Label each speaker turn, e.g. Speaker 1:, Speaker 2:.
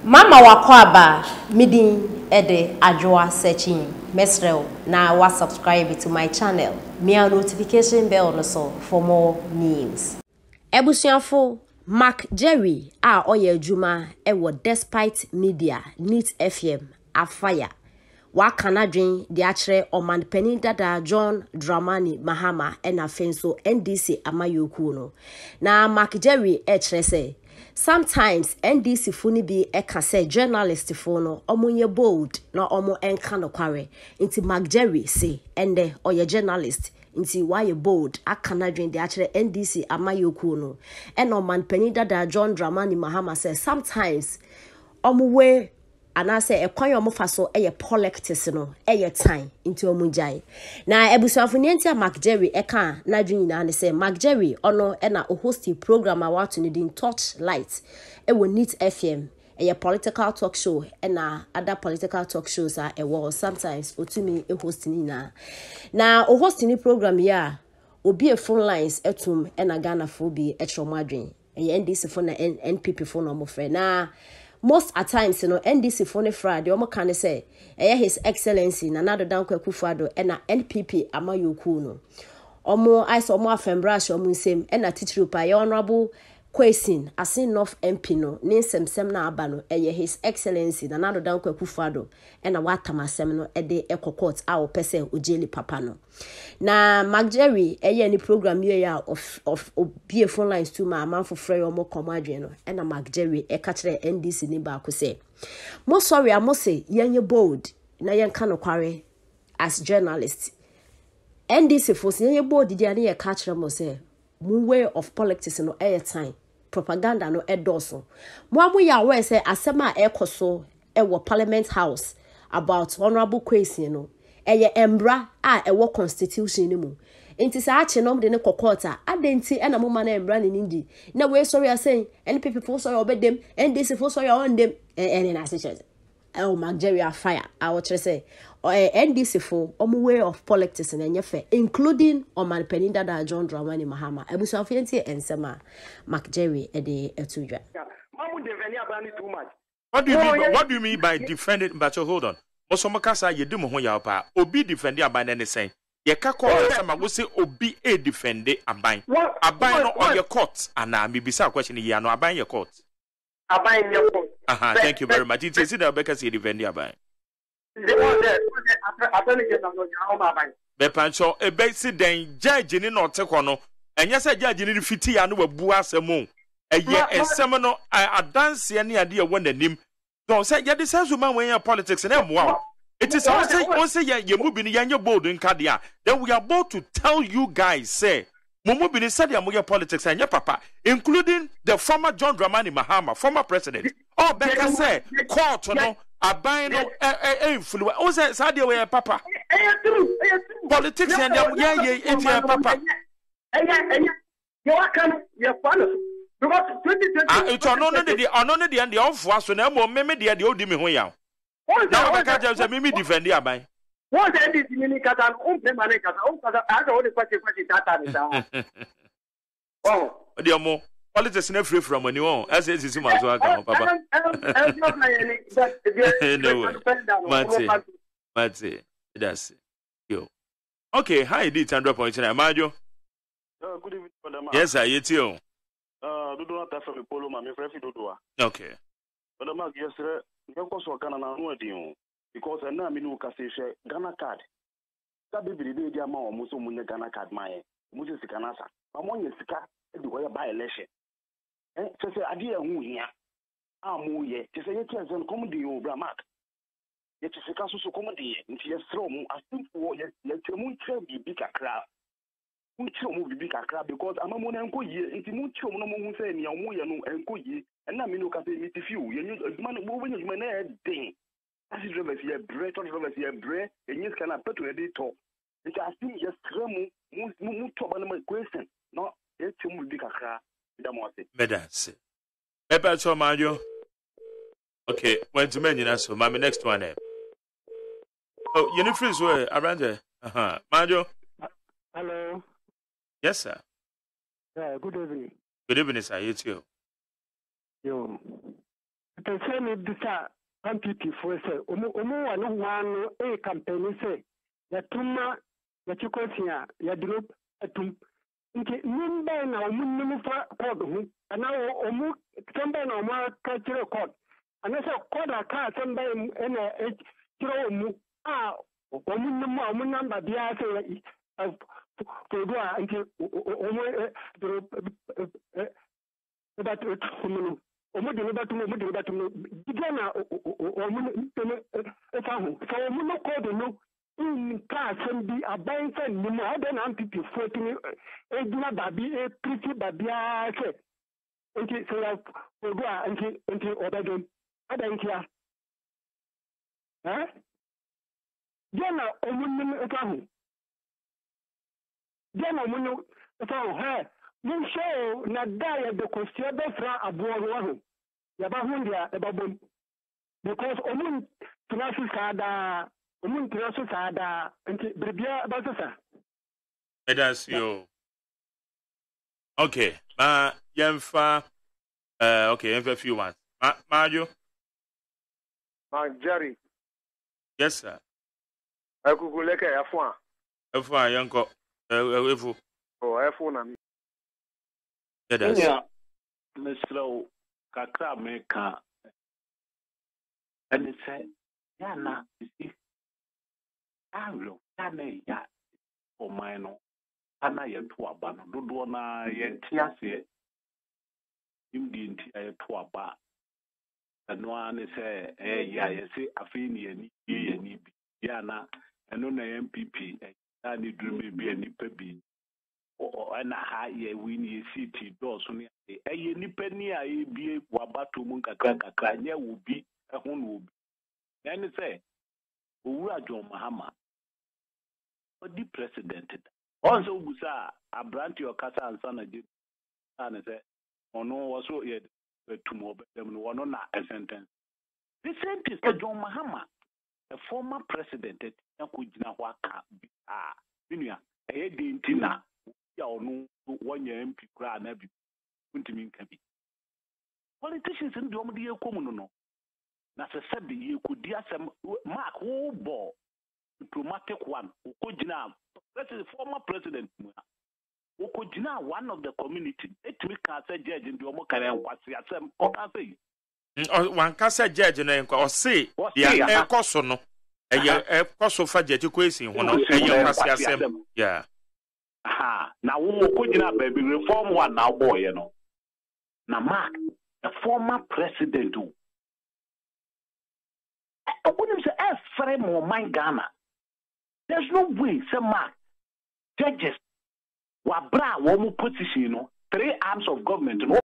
Speaker 1: Mama wakwaba midin ede ajwa searching mesrel na wa subscribe to my channel. Me a notification bell no so for more news. Ebusuafo Mark Jerry a oye adwuma ewo Despite Media Neat FM afire. Wa kanadwen de akere oman panin dada John Dramani Mahama ena fenso NDC amayoku no. Na Mark Jerry kire say sometimes NDC funi bi eka say journalist no omonye bold na omo enka no kware inti Mark Jerry say ende oye journalist inti why bold akanadwen de akere NDC amayoku no ena oman panin dada John Dramani Mahama say sometimes omo we anase ekwan yo mofa so eye politics no eye time into omujai na ebusuafo ntia Mark Jerry eka na dwun nyina ne say Mark Jerry ono na host program awatu ne din Touch Light ewo Neat FM eye political talk show na other political talk shows are sometimes otumi host ni na host ni program ya obi e phone lines etum na Ghana fo bi etromadwen eye NDC fo na NPP fo no mo frɛ na most at times, NDC for the Friday, omo can say, His Excellency, Nanado Danko Kufado, and NPP Amayoku no. Omo I saw more Fembrush or Munsem, and a teacher by Honorable Quesin, as in North MP no, Ninsem Semna Abano, His Excellency, Nanado Danko Kufado, and a Watama Semino, a day echo court, our person, Ujeli Papano. Na Mark Jerry, any program year of be phone lines to my man for free or more comadrino, and a Mark Jerry, a catcher NDC Niba could say. Most sorry, I must say, young bold, na young can quarry as journalists. NDC for young bold, did you a catcher must say, way of politics no air time, propaganda no edorso. Mwamu ya we say, asema ekoso, ewo Parliament House about Honorable Kwesi no. Eye embra a ewo constitution ni mu enti sa ache nom de ne kokota adenti na mo ma na embra ni ndi na we sorry are saying NPP for sorry obedem NDC for sorry on dem na say oh Mark Jerry fire I will say NDC for way of politics na nyefe including Oman Peninda da John Dramani Mahama ebusuafo enti ensema Mark Jerry e de etudwa
Speaker 2: mamu defend abani too much.
Speaker 3: What do you mean by defending? But hold on. Also, Makasa, you do more yapa. Obi defend your band and say, ye call some will say Obi a defend a bind. A bind on your court. And I may be some question here. No, I bind your court.
Speaker 2: I bind your court.
Speaker 3: Thank you very much. It's a sinner because you defend your bind.
Speaker 2: They want that. I don't get them on your bind.
Speaker 3: The pancho, a basic then judge in or tekono. And yes, a judge in the fiti and were buas a moon. A year and seminal, I dance any idea when the name. Don't say, yeah, this has woman when you're politics and wow. It is also you're moving your board in Kadia. Then we are about to tell you guys, say, Mumubini said your politics and your papa, including the former John Dramani Mahama, former president. Oh, Becca say, court, no, a buying influence. Oh, say, Sadia, where papa. Politics and yeah, papa.
Speaker 2: You are coming, you're following. Because 2020
Speaker 3: it's on the end of was so now maybe the old me hoya. Now I can't just me defend the abai.
Speaker 2: What ended in Katan I don't question that. Oh,
Speaker 3: dear mo politics never free from anyone as it is my papa. No, Mate, that's you. Okay, hi, did 100.9 Majo.
Speaker 4: Good evening, madam.
Speaker 3: Yes, I eat you.
Speaker 4: Do not have a polo, my friend.
Speaker 3: Okay.
Speaker 4: But the mark yesterday, you also can know because I know me can say Ghana card. That baby, the Jama or Muslim Ghana card, my Moses Canasa. I'm on your sika, the way by election. And so say, I dear who here. I'm ye, to say, yes, and comedy over Mark. Yet to say, Casso comedy, and she has thrown, I think, for let your moon be big a crowd. Move big a crab because I'm a moon and go ye, it's mucho no more saying your moon and go ye, and now me look at it if you man moving your man thing. As is rivers here, bread on rivers here, bread, and you can put to a detour. It has been just move to my question, not it's too big a crab.
Speaker 3: Medance. Ever so Mario. Okay, when to mention us, so my next one. Oh, you know, freeze way around there. Mario.
Speaker 4: Hello.
Speaker 3: Yes, sir.
Speaker 4: Yeah, good evening.
Speaker 3: Good evening, sir. You too.
Speaker 4: Yo.
Speaker 2: the same is the MPP for say, one a campaign say, the Tuma, the Chukosia, ya drop a tum. Nimba na Munufa code, and now somebody no more cultural code. And I said, code a car, somebody in a Chiromu, Omunamba, the of Pogua until class and be a bank and more than MPP 14 Edna Babi, a pretty Babia said. Until Pogua until Obadon. I don't care. Eh? Jana Omunum. Jana Munu found her. You show Nadaya the Costiaba fra a boy. Yabahundia, a babum. Because Omun Tunasada, Omun Tunasada, and Bribia Basasa.
Speaker 3: It does you. Okay, Yemfa. Okay, in a few months. Mario?
Speaker 5: Jerry.
Speaker 3: Yes, sir.
Speaker 5: I could go like a F1.
Speaker 3: F1, Yanko. F1.
Speaker 5: Oh, F1.
Speaker 3: Yeah,
Speaker 6: Mr. Kakra Meka. And it said, Yana, you see, I will, ya, for mine. Ana ya to aba no dodo na ye ntiase imdi ntia to aba eno ane se ya ye se afi ni ani ye ni bi ya na eno na MPP na ni dume bi ani pa bi o na ha ye win ye city do so ne ye nipa ni a ye bi waba to mu kakra nya wo bi ehun wo bi na ni se owura John Mahama odi president. Also, Busa, a branch your casa and son again, and say, or no, also yet tomorrow, them one on a sentence. The sentence is John Mahama, a former president, Nakujina Waka, Minia, a dintina, or no 1 year MP grand every Puntimin can be. Politicians in Domadia Comuno. That's a said you could dear some mark who ball diplomatic one who could now. President, former president, Okojina, one of the community. Ay3ka say judge in the Omokare and what's the
Speaker 3: one can say judge and or say, yeah, Cosono, a Coso Fadget equation, one of the yeah.
Speaker 6: Aha, now Okojina baby reform one now, boy, you know. Now, Mark, the former president, I wouldn't say, frame or my Ghana. There's no way, some Mark. Judges were bra one position, 3 arms of government.